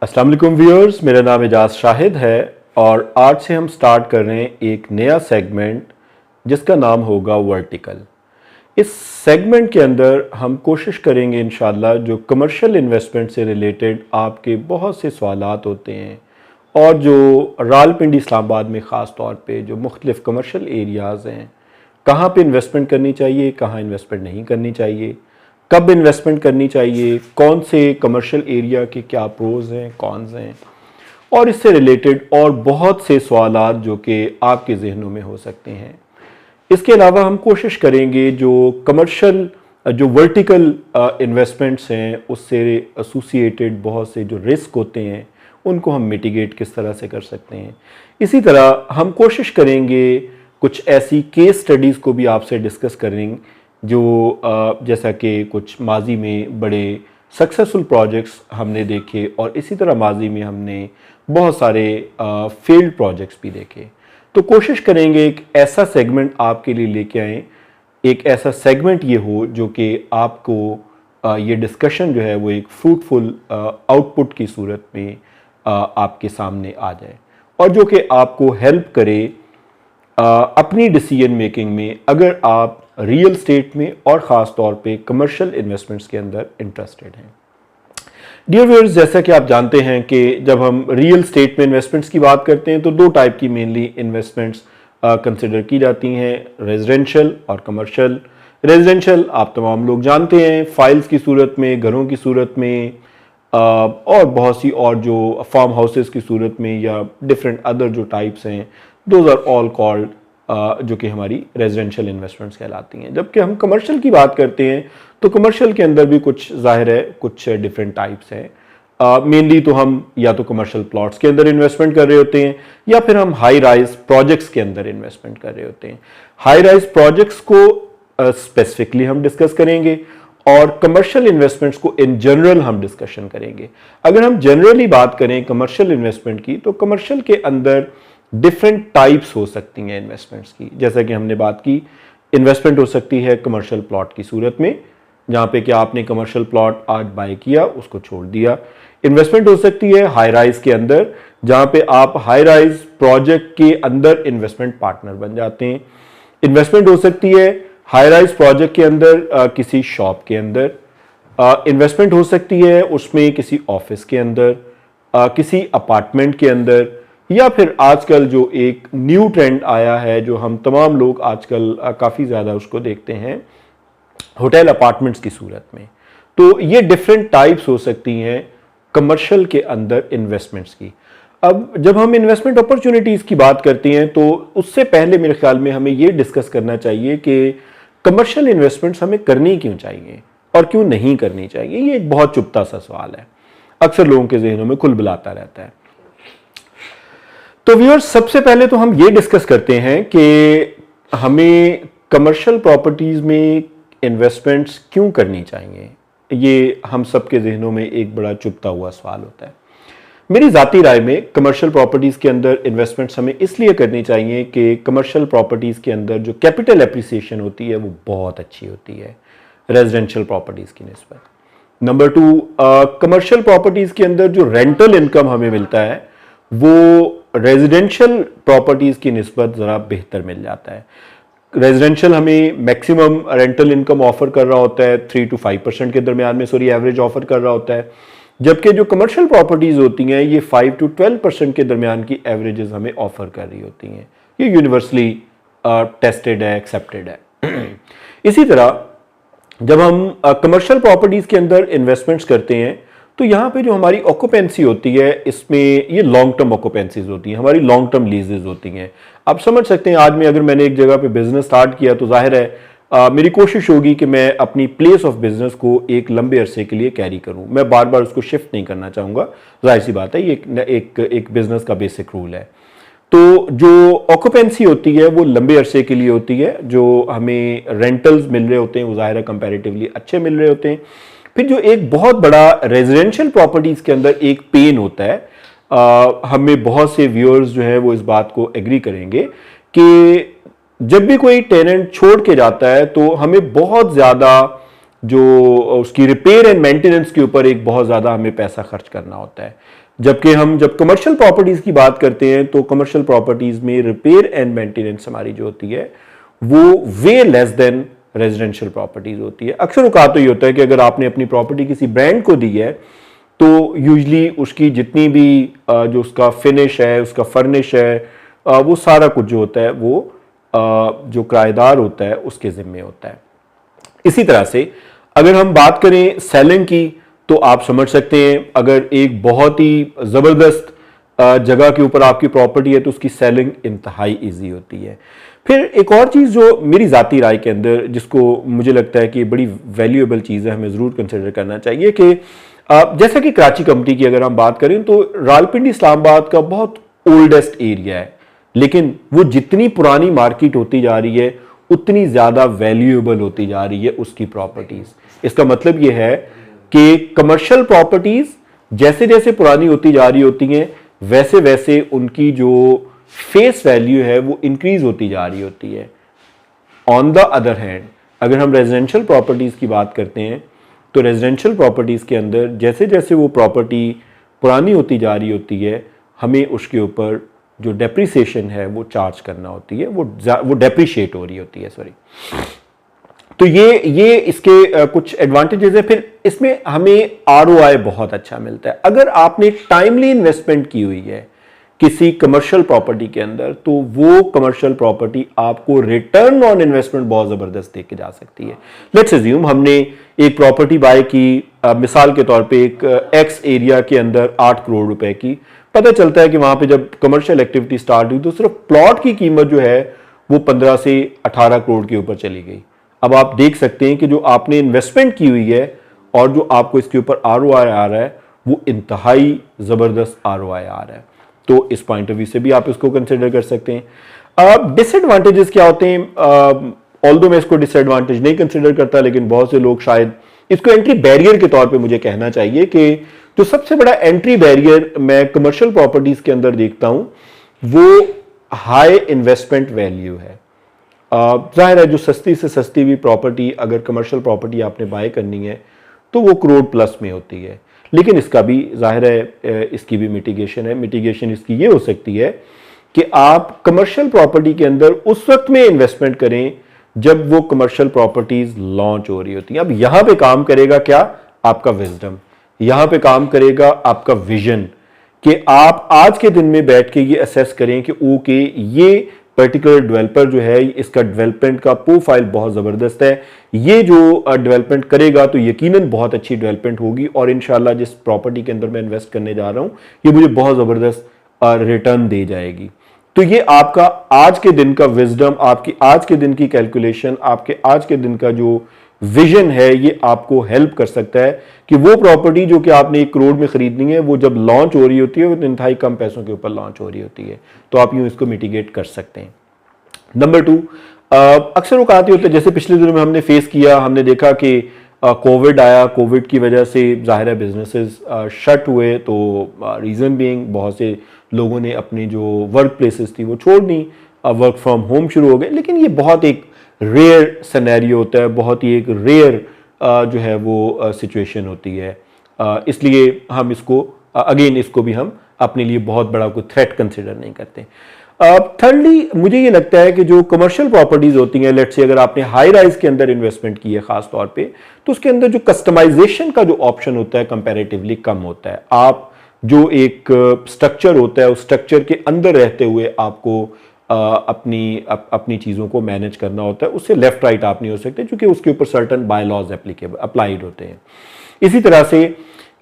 अस्सलाम वालेकुम व्यूअर्स, मेरा नाम एजाज शाहिद है और आज से हम स्टार्ट कर रहे हैं एक नया सेगमेंट जिसका नाम होगा वर्टिकल। इस सेगमेंट के अंदर हम कोशिश करेंगे इंशाल्लाह जो कमर्शियल इन्वेस्टमेंट से रिलेटेड आपके बहुत से सवालात होते हैं और जो रावलपिंडी इस्लामाबाद में ख़ास तौर पे जो मुख्तलिफ़ कमर्शियल एरियाज़ हैं, कहाँ पे इन्वेस्टमेंट करनी चाहिए, कहाँ इन्वेस्टमेंट नहीं करनी चाहिए, कब इन्वेस्टमेंट करनी चाहिए, कौन से कमर्शियल एरिया के क्या प्रोज हैं, कॉन्स हैं और इससे रिलेटेड और बहुत से सवालात जो कि आपके जहनों में हो सकते हैं। इसके अलावा हम कोशिश करेंगे जो कमर्शियल जो वर्टिकल इन्वेस्टमेंट्स हैं उससे एसोसिएटेड बहुत से जो रिस्क होते हैं उनको हम मिटिगेट किस तरह से कर सकते हैं। इसी तरह हम कोशिश करेंगे कुछ ऐसी केस स्टडीज़ को भी आपसे डिस्कस करेंगे जो जैसा कि कुछ माजी में बड़े सक्सेसफुल प्रोजेक्ट्स हमने देखे और इसी तरह माजी में हमने बहुत सारे फेल्ड प्रोजेक्ट्स भी देखे। तो कोशिश करेंगे एक ऐसा सेगमेंट आपके लिए लेके आएँ, एक ऐसा सेगमेंट ये हो जो कि आपको ये डिस्कशन जो है वो एक फ्रूटफुल आउटपुट की सूरत में आपके सामने आ जाए और जो कि आपको हेल्प करे अपनी डिसीजन मेकिंग में अगर आप रियल स्टेट में और ख़ास तौर पे कमर्शियल इन्वेस्टमेंट्स के अंदर इंटरेस्टेड हैं। डियर व्यूअर्स, जैसा कि आप जानते हैं कि जब हम रियल स्टेट में इन्वेस्टमेंट्स की बात करते हैं तो दो टाइप की मेनली इन्वेस्टमेंट्स कंसिडर की जाती हैं, रेजिडेंशियल और कमर्शियल। रेजिडेंशियल आप तमाम लोग जानते हैं, फाइल्स की सूरत में, घरों की सूरत में और बहुत सी और जो फार्म हाउसेस की सूरत में या डिफरेंट अदर जो टाइप्स हैं, दोज आर ऑल कॉल्ड जो कि हमारी रेजिडेंशियल इन्वेस्टमेंट्स कहलाती हैं। जबकि हम कमर्शियल की बात करते हैं तो कमर्शियल के अंदर भी कुछ जाहिर है कुछ डिफरेंट टाइप्स हैं। मेनली तो हम या तो कमर्शियल प्लॉट्स के अंदर इन्वेस्टमेंट कर रहे होते हैं या फिर हम हाई राइज प्रोजेक्ट्स के अंदर इन्वेस्टमेंट कर रहे होते हैं। हाई राइज प्रोजेक्ट्स को स्पेसिफिकली हम डिस्कस करेंगे और कमर्शियल इन्वेस्टमेंट्स को इन जनरल हम डिस्कशन करेंगे। अगर हम जनरली बात करें कमर्शियल इन्वेस्टमेंट की तो कमर्शियल के अंदर डिफरेंट टाइप्स हो सकती हैं इन्वेस्टमेंट्स की। जैसा कि हमने बात की, इन्वेस्टमेंट हो सकती है कमर्शियल प्लॉट की सूरत में जहाँ पे कि आपने कमर्शियल प्लॉट आज बाय किया, उसको छोड़ दिया। इन्वेस्टमेंट हो सकती है हाई राइज के अंदर जहाँ पे आप हाई राइज प्रोजेक्ट के अंदर इन्वेस्टमेंट पार्टनर बन जाते हैं। इन्वेस्टमेंट हो सकती है हाई राइज प्रोजेक्ट के अंदर किसी शॉप के अंदर। इन्वेस्टमेंट हो सकती है उसमें किसी ऑफिस के अंदर, किसी अपार्टमेंट के अंदर, या फिर आजकल जो एक न्यू ट्रेंड आया है जो हम तमाम लोग आजकल काफ़ी ज़्यादा उसको देखते हैं, होटल अपार्टमेंट्स की सूरत में। तो ये डिफरेंट टाइप्स हो सकती हैं कमर्शियल के अंदर इन्वेस्टमेंट्स की। अब जब हम इन्वेस्टमेंट अपॉर्चुनिटीज़ की बात करते हैं तो उससे पहले मेरे ख्याल में हमें ये डिस्कस करना चाहिए कि कमर्शियल इन्वेस्टमेंट्स हमें करनी क्यों चाहिए और क्यों नहीं करनी चाहिए। ये एक बहुत चुभता सा सवाल है, अक्सर लोगों के जहनों में खुलबुलाता रहता है। तो व्यूअर्स, सबसे पहले तो हम ये डिस्कस करते हैं कि हमें कमर्शियल प्रॉपर्टीज़ में इन्वेस्टमेंट्स क्यों करनी चाहिए। ये हम सबके जहनों में एक बड़ा चुभता हुआ सवाल होता है। मेरी ज़ाती राय में कमर्शियल प्रॉपर्टीज़ के अंदर इन्वेस्टमेंट्स हमें इसलिए करनी चाहिए कि कमर्शियल प्रॉपर्टीज़ के अंदर जो कैपिटल एप्रिसिएशन होती है वो बहुत अच्छी होती है रेजिडेंशियल प्रॉपर्टीज़ की निस्बत। नंबर 2, कमर्शियल प्रॉपर्टीज़ के अंदर जो रेंटल इनकम हमें मिलता है वो रेजिडेंशियल प्रॉपर्टीज़ की निस्बत ज़रा बेहतर मिल जाता है। रेजिडेंशियल हमें मैक्सिमम रेंटल इनकम ऑफर कर रहा होता है 3 to 5% के दरमियान में, एवरेज ऑफर कर रहा होता है, जबकि जो कमर्शियल प्रॉपर्टीज़ होती हैं ये 5 to 12% के दरमियान की एवरेजेस हमें ऑफर कर रही होती हैं। ये यूनिवर्सली टेस्टेड है, एक्सेप्टेड है। इसी तरह जब हम कमर्शियल प्रॉपर्टीज़ के अंदर इन्वेस्टमेंट्स करते हैं तो यहाँ पे जो हमारी ऑक्यूपेंसी होती है इसमें ये लॉन्ग टर्म ऑक्यूपेंसीज होती हैं, हमारी लॉन्ग टर्म लीजेज होती हैं। आप समझ सकते हैं आज में अगर मैंने एक जगह पे बिजनेस स्टार्ट किया तो जाहिर है मेरी कोशिश होगी कि मैं अपनी प्लेस ऑफ बिजनेस को एक लंबे अरसे के लिए कैरी करूं, मैं बार बार उसको शिफ्ट नहीं करना चाहूँगा। जाहिर सी बात है, ये एक बिजनेस का बेसिक रूल है। तो जो ऑक्यूपेंसी होती है वो लंबे अरसे के लिए होती है, जो हमें रेंटल्स मिल रहे होते हैं वो जाहिर है कंपैरेटिवली अच्छे मिल रहे होते हैं। फिर जो एक बहुत बड़ा रेजिडेंशियल प्रॉपर्टीज़ के अंदर एक पेन होता है, हमें बहुत से व्यूअर्स जो है वो इस बात को एग्री करेंगे कि जब भी कोई टेनेंट छोड़ के जाता है तो हमें बहुत ज़्यादा जो उसकी रिपेयर एंड मेंटेनेंस के ऊपर एक बहुत ज़्यादा हमें पैसा खर्च करना होता है। जबकि हम जब कमर्शियल प्रॉपर्टीज की बात करते हैं तो कमर्शियल प्रॉपर्टीज में रिपेयर एंड मेंटेनेंस हमारी जो होती है वो वे लेस देन रेजिडेंशियल प्रॉपर्टीज होती है। अक्सर औकात तो ये होता है कि अगर आपने अपनी प्रॉपर्टी किसी ब्रांड को दी है तो यूजली उसकी जितनी भी जो उसका फिनिश है, उसका फर्निश है, वो सारा कुछ जो होता है वो जो किराएदार होता है उसके जिम्मे होता है। इसी तरह से अगर हम बात करें सेलिंग की तो आप समझ सकते हैं अगर एक बहुत ही ज़बरदस्त जगह के ऊपर आपकी प्रॉपर्टी है तो उसकी सेलिंग इंतहाई इजी होती है। फिर एक और चीज़ जो मेरी ज़ाती राय के अंदर जिसको मुझे लगता है कि बड़ी वैल्यूएबल चीज़ है, हमें ज़रूर कंसिडर करना चाहिए कि जैसा कि कराची कंपनी की अगर हम बात करें तो रावलपिंडी इस्लामाबाद का बहुत ओल्डेस्ट एरिया है, लेकिन वो जितनी पुरानी मार्केट होती जा रही है उतनी ज़्यादा वैल्यूएबल होती जा रही है उसकी प्रॉपर्टीज़। इसका मतलब ये है कि कमर्शियल प्रॉपर्टीज़ जैसे जैसे पुरानी होती जा रही होती हैं वैसे वैसे उनकी जो फेस वैल्यू है वो इंक्रीज होती जा रही होती है। ऑन द अदर हैंड अगर हम रेजिडेंशियल प्रॉपर्टीज़ की बात करते हैं तो रेजिडेंशियल प्रॉपर्टीज़ के अंदर जैसे जैसे वो प्रॉपर्टी पुरानी होती जा रही होती है हमें उसके ऊपर जो डेप्रिसिएशन है वो चार्ज करना होती है, वो डेप्रिशिएट हो रही होती है, सॉरी। तो ये इसके कुछ एडवांटेजेस है। फिर इसमें हमें आरओआई बहुत अच्छा मिलता है। अगर आपने टाइमली इन्वेस्टमेंट की हुई है किसी कमर्शियल प्रॉपर्टी के अंदर तो वो कमर्शियल प्रॉपर्टी आपको रिटर्न ऑन इन्वेस्टमेंट बहुत ज़बरदस्त दे के जा सकती है। लेट्स अज्यूम हमने एक प्रॉपर्टी बाय की, मिसाल के तौर पे एक एक्स एरिया के अंदर 8 करोड़ रुपए की। पता चलता है कि वहां पे जब कमर्शियल एक्टिविटी स्टार्ट हुई तो सिर्फ प्लॉट की कीमत जो है वो 15 से 18 करोड़ के ऊपर चली गई। अब आप देख सकते हैं कि जो आपने इन्वेस्टमेंट की हुई है और जो आपको इसके ऊपर आरओआई आ रहा है वो इंतहाई ज़बरदस्त आरओआई आ रहा है। तो इस पॉइंट ऑफ व्यू से भी आप इसको कंसिडर कर सकते हैं। अब डिसएडवांटेजेस क्या होते हैं? ऑल्दो मैं इसको डिसएडवांटेज नहीं कंसिडर करता, लेकिन बहुत से लोग शायद इसको एंट्री बैरियर के तौर पे मुझे कहना चाहिए कि जो सबसे बड़ा एंट्री बैरियर मैं कमर्शियल प्रॉपर्टीज के अंदर देखता हूं वो हाई इन्वेस्टमेंट वैल्यू है। जाहिर है जो सस्ती से सस्ती भी प्रॉपर्टी अगर कमर्शियल प्रॉपर्टी आपने बाय करनी है तो वो करोड़ प्लस में होती है, लेकिन इसका भी जाहिर है इसकी भी मिटिगेशन है। मिटिगेशन इसकी ये हो सकती है कि आप कमर्शियल प्रॉपर्टी के अंदर उस वक्त में इन्वेस्टमेंट करें जब वो कमर्शियल प्रॉपर्टीज लॉन्च हो रही होती हैं। अब यहां पे काम करेगा क्या? आपका विजडम, यहां पे काम करेगा आपका विजन कि आप आज के दिन में बैठ के ये असेस करें कि ओके ये पर्टिकुलर डेवलपर जो है इसका डेवलपमेंट का प्रोफाइल बहुत ज़बरदस्त है, ये जो डेवलपमेंट करेगा तो यकीनन बहुत अच्छी डेवलपमेंट होगी और इंशाल्लाह जिस प्रॉपर्टी के अंदर मैं इन्वेस्ट करने जा रहा हूं ये मुझे बहुत ज़बरदस्त रिटर्न दे जाएगी। तो ये आपका आज के दिन का विजडम, आपकी आज के दिन की कैलकुलेशन, आपके आज के दिन का जो विजन है ये आपको हेल्प कर सकता है कि वो प्रॉपर्टी जो कि आपने 1 करोड़ में खरीदनी है वो जब लॉन्च हो रही होती है वो इंतहाई कम पैसों के ऊपर लॉन्च हो रही होती है। तो आप यूं इसको मिटिगेट कर सकते हैं। नंबर 2, अक्सर औकात होते हैं जैसे पिछले दिनों में हमने फेस किया, हमने देखा कि कोविड आया, कोविड की वजह से जाहिर है बिजनेसेस शट हुए। तो रीज़न बीइंग बहुत से लोगों ने अपनी जो वर्क प्लेसेस थी वो छोड़ दी, वर्क फ्रॉम होम शुरू हो गए। लेकिन ये बहुत एक रेयर सिनेरियो होता है, बहुत ही एक रेयर जो है वो सिचुएशन होती है। इसलिए हम इसको अगेन इसको भी हम अपने लिए बहुत बड़ा कोई थ्रेट कंसिडर नहीं करते। थर्डली मुझे ये लगता है कि जो कमर्शियल प्रॉपर्टीज होती हैं, लेट्स से अगर आपने हाई राइज के अंदर इन्वेस्टमेंट की है खास तौर पे, तो उसके अंदर जो कस्टमाइजेशन का जो ऑप्शन होता है कंपैरेटिवली कम होता है। आप जो एक स्ट्रक्चर होता है उस स्ट्रक्चर के अंदर रहते हुए आपको अपनी चीज़ों को मैनेज करना होता है, उससे लेफ्ट राइट आप नहीं हो सकते क्योंकि उसके ऊपर सर्टन बायलॉज एप्लीकेबल अप्लाइड होते हैं। इसी तरह से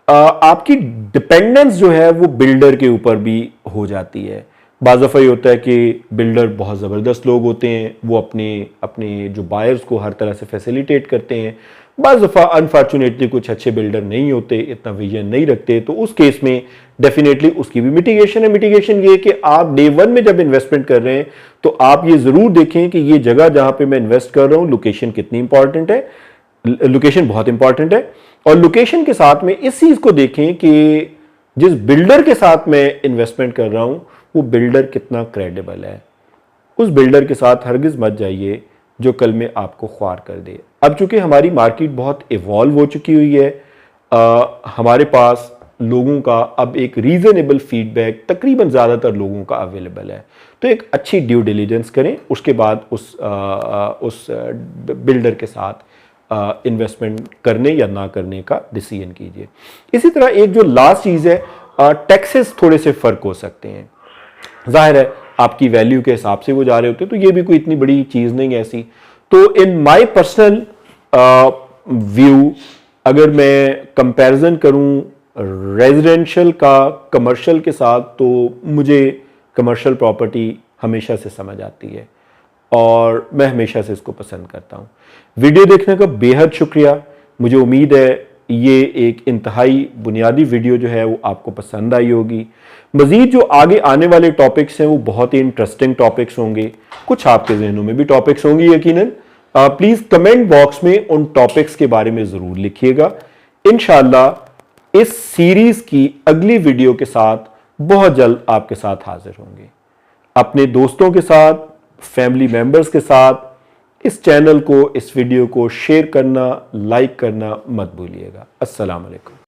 आपकी डिपेंडेंस जो है वो बिल्डर के ऊपर भी हो जाती है। बाज़ दफ़ा ये होता है कि बिल्डर बहुत ज़बरदस्त लोग होते हैं, वो अपने जो बायर्स को हर तरह से फैसिलिटेट करते हैं। बाज़ दफ़ा अनफॉर्चुनेटली कुछ अच्छे बिल्डर नहीं होते, इतना विजन नहीं रखते, तो उस केस में डेफिनेटली उसकी भी मिटिगेशन है। मिटिगेशन ये कि आप डे 1 में जब इन्वेस्टमेंट कर रहे हैं तो आप ये ज़रूर देखें कि ये जगह जहाँ पे मैं इन्वेस्ट कर रहा हूँ लोकेशन कितनी इंपॉर्टेंट है। लोकेशन बहुत इंपॉर्टेंट है और लोकेशन के साथ में इस चीज़ को देखें कि जिस बिल्डर के साथ मैं इन्वेस्टमेंट कर रहा हूँ वो बिल्डर कितना क्रेडिबल है। उस बिल्डर के साथ हरगिज़ मत जाइए जो कल में आपको ख्वार कर दे। अब चूंकि हमारी मार्केट बहुत इवॉल्व हो चुकी हुई है, हमारे पास लोगों का अब एक रीजनेबल फीडबैक तकरीबन ज़्यादातर लोगों का अवेलेबल है। तो एक अच्छी ड्यू डिलीजेंस करें, उसके बाद उस बिल्डर के साथ इन्वेस्टमेंट करने या ना करने का डिसीजन कीजिए। इसी तरह एक जो लास्ट चीज़ है, टैक्सेस थोड़े से फ़र्क हो सकते हैं। जाहिर है आपकी वैल्यू के हिसाब से वो जा रहे होते हैं, तो ये भी कोई इतनी बड़ी चीज़ नहीं है ऐसी। तो इन माय पर्सनल व्यू अगर मैं कंपैरिजन करूं रेजिडेंशियल का कमर्शियल के साथ, तो मुझे कमर्शियल प्रॉपर्टी हमेशा से समझ आती है और मैं हमेशा से इसको पसंद करता हूं। वीडियो देखने का बेहद शुक्रिया। मुझे उम्मीद है ये एक इंतहाई बुनियादी वीडियो जो है वो आपको पसंद आई होगी। मज़ीद जो आगे आने वाले टॉपिक्स हैं वो बहुत ही इंटरेस्टिंग टॉपिक्स होंगे। कुछ आपके जहनों में भी टॉपिक्स होंगे यकीनन। प्लीज़ कमेंट बॉक्स में उन टॉपिक्स के बारे में ज़रूर लिखिएगा। इंशाअल्लाह इस सीरीज़ की अगली वीडियो के साथ बहुत जल्द आपके साथ हाजिर होंगे। अपने दोस्तों के साथ, फैमिली मेंबर्स के साथ इस चैनल को, इस वीडियो को शेयर करना, लाइक करना मत भूलिएगा। अस्सलाम वालेकुम।